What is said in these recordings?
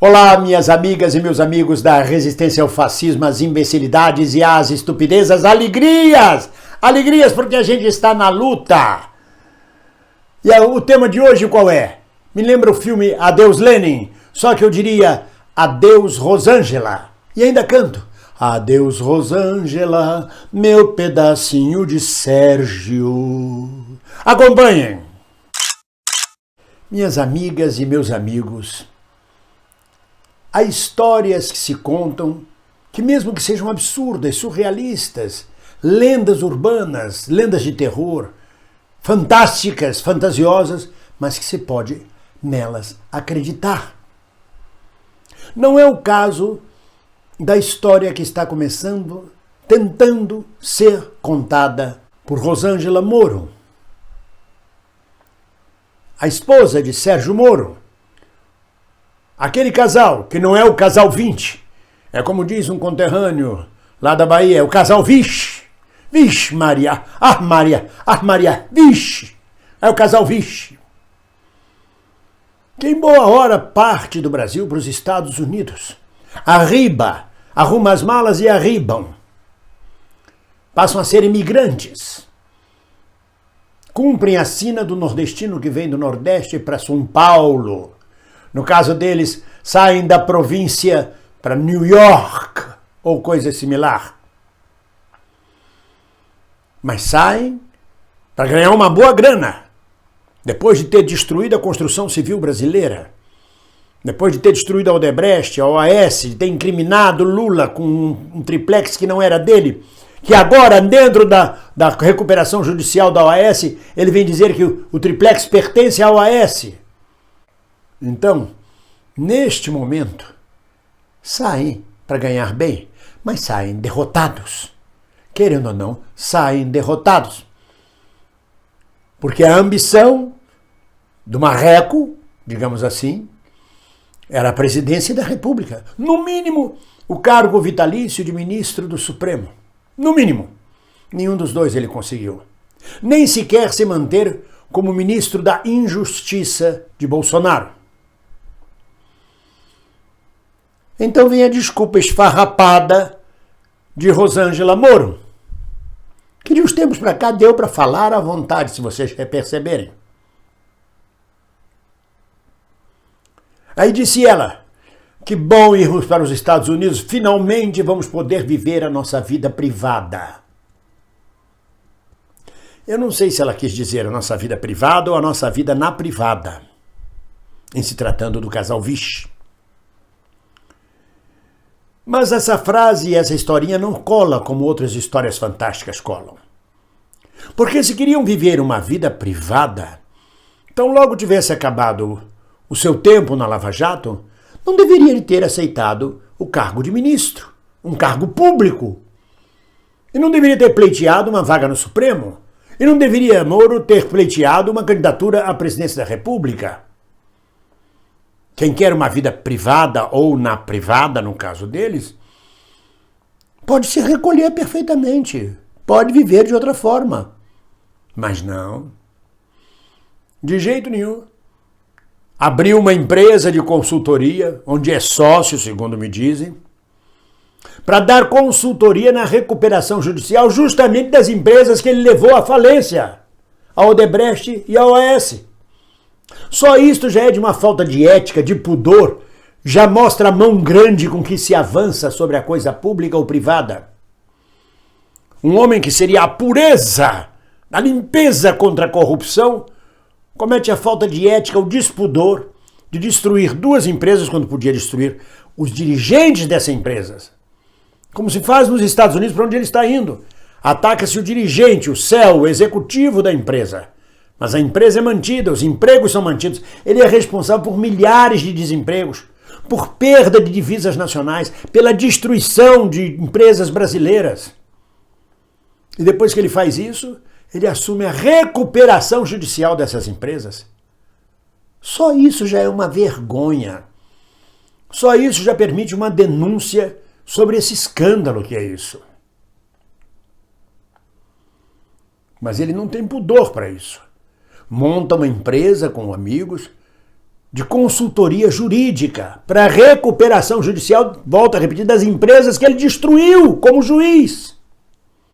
Olá, minhas amigas e meus amigos da resistência ao fascismo, às imbecilidades e às estupidezas. Alegrias! Alegrias porque a gente está na luta. E o tema de hoje qual é? Me lembra o filme Adeus Lenin, só que eu diria Adeus Rosângela. E ainda canto. Adeus Rosângela, meu pedacinho de Sérgio. Acompanhem. Minhas amigas e meus amigos, há histórias que se contam que, mesmo que sejam absurdas, surrealistas, lendas urbanas, lendas de terror, fantásticas, fantasiosas, mas que se pode nelas acreditar. Não é o caso da história que está começando, tentando ser contada por Rosângela Moro, a esposa de Sérgio Moro. Aquele casal, que não é o casal 20, é como diz um conterrâneo lá da Bahia, é o casal Vixe. Vixe Maria, vixe. É o casal Vixe. Que em boa hora parte do Brasil para os Estados Unidos. Arriba, arruma as malas e arribam. Passam a ser imigrantes. Cumprem a sina do nordestino que vem do Nordeste para São Paulo. No caso deles, saem da província para New York ou coisa similar. Mas saem para ganhar uma boa grana. Depois de ter destruído a construção civil brasileira, depois de ter destruído a Odebrecht, a OAS, de ter incriminado Lula com um triplex que não era dele, que agora, dentro da recuperação judicial da OAS, ele vem dizer que o triplex pertence à OAS. Então, neste momento, saem para ganhar bem, mas saem derrotados. Querendo ou não, saem derrotados. Porque a ambição do marreco, digamos assim, era a presidência da República. No mínimo, o cargo vitalício de ministro do Supremo. No mínimo. Nenhum dos dois ele conseguiu. Nem sequer se manter como ministro da Injustiça de Bolsonaro. Então vem a desculpa esfarrapada de Rosângela Moro, que de uns tempos para cá deu para falar à vontade, se vocês perceberem. Aí disse ela, que bom irmos para os Estados Unidos, finalmente vamos poder viver a nossa vida privada. Eu não sei se ela quis dizer a nossa vida privada ou a nossa vida na privada, em se tratando do casal Vixe. Mas essa frase e essa historinha não cola como outras histórias fantásticas colam. Porque se queriam viver uma vida privada, então logo tivesse acabado o seu tempo na Lava Jato, não deveria ter aceitado o cargo de ministro, um cargo público. E não deveria ter pleiteado uma vaga no Supremo. E não deveria Moro ter pleiteado uma candidatura à presidência da República. Quem quer uma vida privada ou na privada, no caso deles, pode se recolher perfeitamente, pode viver de outra forma. Mas não, de jeito nenhum. Abriu uma empresa de consultoria, onde é sócio, segundo me dizem, para dar consultoria na recuperação judicial justamente das empresas que ele levou à falência, a Odebrecht e a OAS. Só isto já é de uma falta de ética, de pudor, já mostra a mão grande com que se avança sobre a coisa pública ou privada. Um homem que seria a pureza, a limpeza contra a corrupção, comete a falta de ética, o despudor de destruir duas empresas quando podia destruir os dirigentes dessas empresas. Como se faz nos Estados Unidos, para onde ele está indo. Ataca-se o dirigente, o CEO, o executivo da empresa. Mas a empresa é mantida, os empregos são mantidos. Ele é responsável por milhares de desempregos, por perda de divisas nacionais, pela destruição de empresas brasileiras. E depois que ele faz isso, ele assume a recuperação judicial dessas empresas. Só isso já é uma vergonha. Só isso já permite uma denúncia sobre esse escândalo que é isso. Mas ele não tem pudor para isso. Monta uma empresa com amigos de consultoria jurídica para recuperação judicial, volto a repetir, das empresas que ele destruiu como juiz.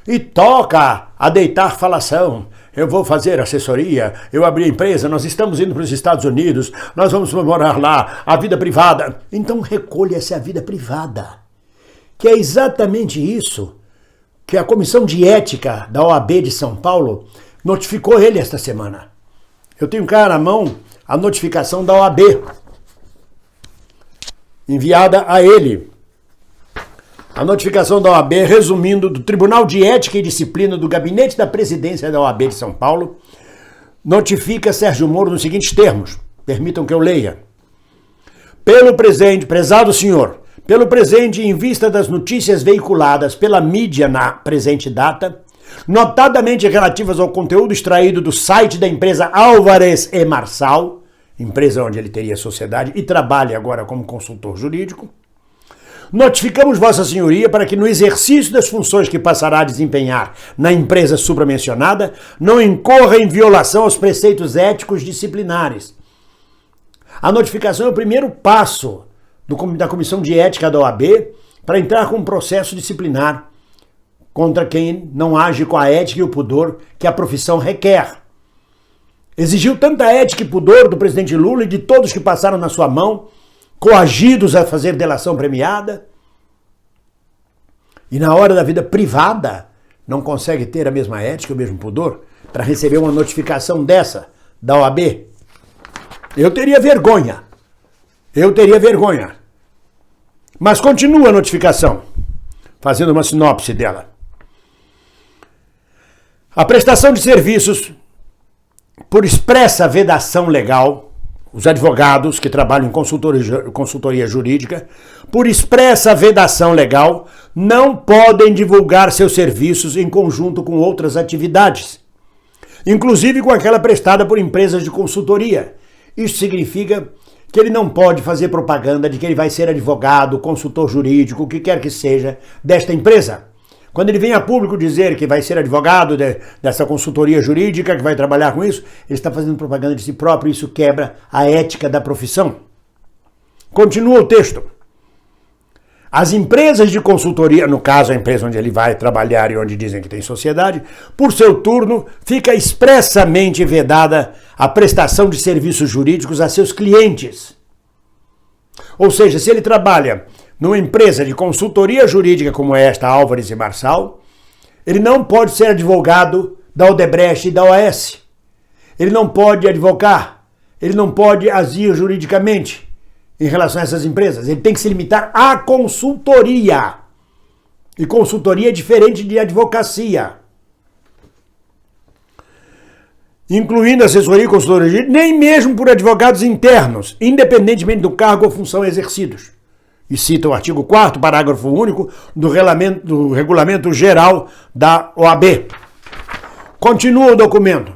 E toca a deitar falação. Eu vou fazer assessoria, eu abri a empresa, nós estamos indo para os Estados Unidos, nós vamos morar lá, a vida privada. Então recolha-se a vida privada, que é exatamente isso que a Comissão de Ética da OAB de São Paulo notificou ele esta semana. Eu tenho cá na mão a notificação da OAB, enviada a ele. A notificação da OAB, resumindo, do Tribunal de Ética e Disciplina do Gabinete da Presidência da OAB de São Paulo, notifica Sérgio Moro nos seguintes termos. Permitam que eu leia. Pelo presente, prezado senhor, pelo presente, em vista das notícias veiculadas pela mídia na presente data, notadamente relativas ao conteúdo extraído do site da empresa Álvares e Marçal, empresa onde ele teria sociedade e trabalha agora como consultor jurídico, notificamos Vossa Senhoria para que no exercício das funções que passará a desempenhar na empresa supramencionada, não incorra em violação aos preceitos éticos disciplinares. A notificação é o primeiro passo da Comissão de Ética da OAB para entrar com um processo disciplinar contra quem não age com a ética e o pudor que a profissão requer. Exigiu tanta ética e pudor do presidente Lula e de todos que passaram na sua mão, coagidos a fazer delação premiada, e na hora da vida privada não consegue ter a mesma ética e o mesmo pudor para receber uma notificação dessa da OAB. Eu teria vergonha. Mas continua a notificação, fazendo uma sinopse dela. A prestação de serviços por expressa vedação legal, os advogados que trabalham em consultoria jurídica, por expressa vedação legal, não podem divulgar seus serviços em conjunto com outras atividades, inclusive com aquela prestada por empresas de consultoria. Isso significa que ele não pode fazer propaganda de que ele vai ser advogado, consultor jurídico, o que quer que seja, desta empresa. Quando ele vem a público dizer que vai ser advogado dessa consultoria jurídica, que vai trabalhar com isso, ele está fazendo propaganda de si próprio e isso quebra a ética da profissão. Continua o texto. As empresas de consultoria, no caso a empresa onde ele vai trabalhar e onde dizem que tem sociedade, por seu turno, fica expressamente vedada a prestação de serviços jurídicos a seus clientes. Ou seja, se ele trabalha numa empresa de consultoria jurídica como esta, Álvares e Marçal, ele não pode ser advogado da Odebrecht e da OAS. Ele não pode advocar, ele não pode agir juridicamente em relação a essas empresas. Ele tem que se limitar à consultoria. E consultoria é diferente de advocacia. Incluindo assessoria e consultoria jurídica, nem mesmo por advogados internos, independentemente do cargo ou função exercidos. E cita o artigo 4º, parágrafo único do Regulamento Geral da OAB. Continua o documento.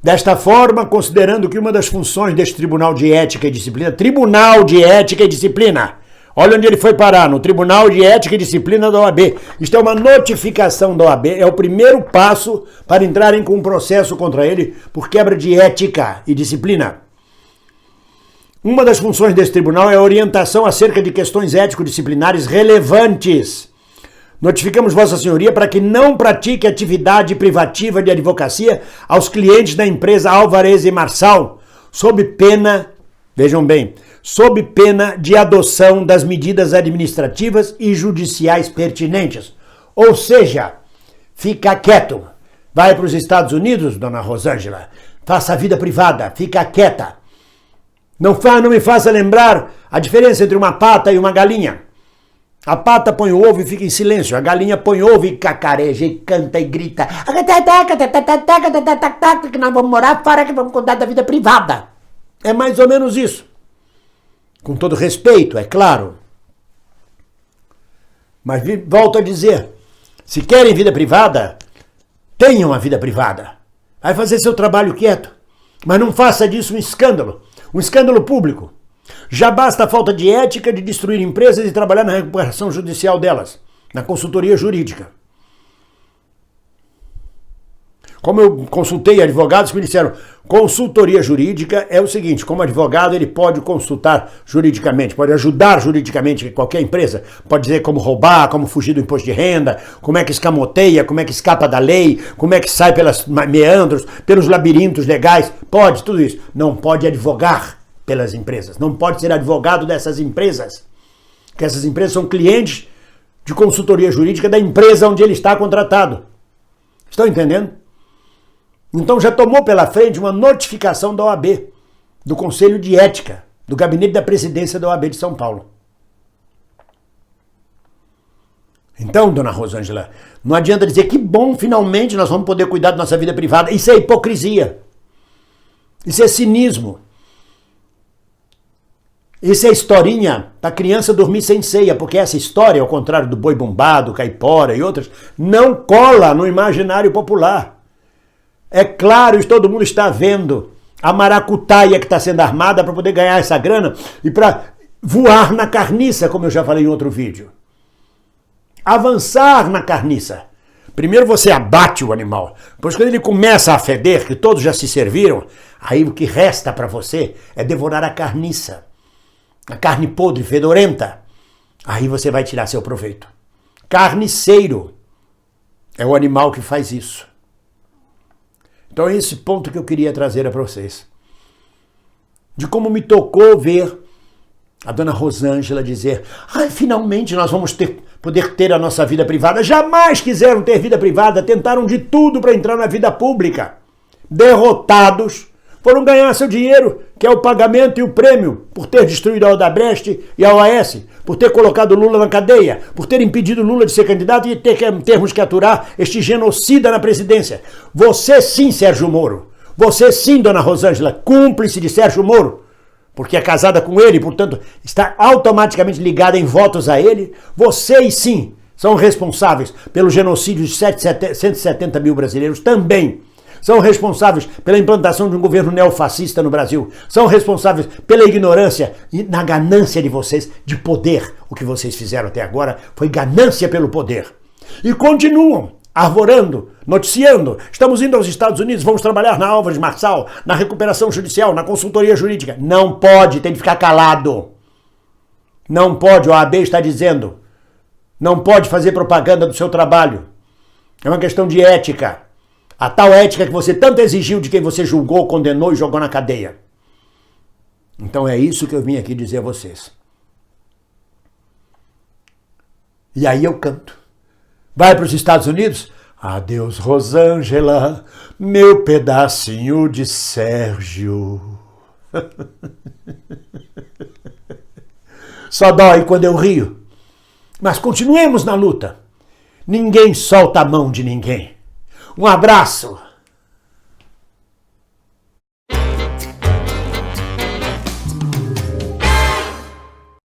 Desta forma, considerando que uma das funções deste Tribunal de Ética e Disciplina, olha onde ele foi parar, no Tribunal de Ética e Disciplina da OAB. Isto é uma notificação da OAB, é o primeiro passo para entrarem com um processo contra ele por quebra de ética e disciplina. Uma das funções desse tribunal é a orientação acerca de questões ético-disciplinares relevantes. Notificamos Vossa Senhoria para que não pratique atividade privativa de advocacia aos clientes da empresa Álvares e Marçal, sob pena, vejam bem, sob pena de adoção das medidas administrativas e judiciais pertinentes. Ou seja, fica quieto. Vai para os Estados Unidos, dona Rosângela, faça a vida privada, fica quieta. Não me faça lembrar a diferença entre uma pata e uma galinha. A pata põe o ovo e fica em silêncio. A galinha põe o ovo e cacareja e canta e grita. Que nós vamos morar fora, que vamos cuidar da vida privada. É mais ou menos isso. Com todo respeito, é claro. Mas volto a dizer, se querem vida privada, tenham a vida privada. Vai fazer seu trabalho quieto. Mas não faça disso um escândalo público. Já basta a falta de ética de destruir empresas e trabalhar na recuperação judicial delas, na consultoria jurídica. Como eu consultei advogados que me disseram, consultoria jurídica é o seguinte, como advogado ele pode consultar juridicamente, pode ajudar juridicamente qualquer empresa, pode dizer como roubar, como fugir do imposto de renda, como é que escamoteia, como é que escapa da lei, como é que sai pelos meandros, pelos labirintos legais, pode tudo isso. Não pode advogar pelas empresas, não pode ser advogado dessas empresas, porque essas empresas são clientes de consultoria jurídica da empresa onde ele está contratado. Estão entendendo? Então já tomou pela frente uma notificação da OAB, do Conselho de Ética, do Gabinete da Presidência da OAB de São Paulo. Então, dona Rosângela, não adianta dizer que bom, finalmente nós vamos poder cuidar da nossa vida privada. Isso é hipocrisia. Isso é cinismo. Isso é historinha para criança dormir sem ceia, porque essa história, ao contrário do boi bombado, caipora e outras, não cola no imaginário popular. É claro, todo mundo está vendo a maracutaia que está sendo armada para poder ganhar essa grana e para voar na carniça, como eu já falei em outro vídeo. Avançar na carniça. Primeiro você abate o animal, depois quando ele começa a feder, que todos já se serviram, aí o que resta para você é devorar a carniça. A carne podre, fedorenta. Aí você vai tirar seu proveito. Carniceiro é o animal que faz isso. Então é esse ponto que eu queria trazer para vocês. De como me tocou ver a dona Rosângela dizer, finalmente nós vamos poder ter a nossa vida privada. Jamais quiseram ter vida privada, tentaram de tudo para entrar na vida pública. Derrotados, foram ganhar seu dinheiro, que é o pagamento e o prêmio, por ter destruído a Odebrecht e a OAS, por ter colocado Lula na cadeia, por ter impedido Lula de ser candidato e termos que aturar este genocida na presidência. Você sim, Sérgio Moro. Você sim, dona Rosângela, cúmplice de Sérgio Moro, porque é casada com ele, portanto, está automaticamente ligada em votos a ele. Vocês sim são responsáveis pelo genocídio de 170 mil brasileiros também. São responsáveis pela implantação de um governo neofascista no Brasil. São responsáveis pela ignorância e na ganância de vocês de poder. O que vocês fizeram até agora foi ganância pelo poder. E continuam arvorando, noticiando. Estamos indo aos Estados Unidos, vamos trabalhar na Álvares Marçal, na recuperação judicial, na consultoria jurídica. Não pode, tem que ficar calado. Não pode, a OAB está dizendo. Não pode fazer propaganda do seu trabalho. É uma questão de ética. A tal ética que você tanto exigiu de quem você julgou, condenou e jogou na cadeia. Então é isso que eu vim aqui dizer a vocês. E aí eu canto. Vai para os Estados Unidos? Adeus, Rosângela, meu pedacinho de Sérgio. Só dói quando eu rio. Mas continuemos na luta. Ninguém solta a mão de ninguém. Um abraço.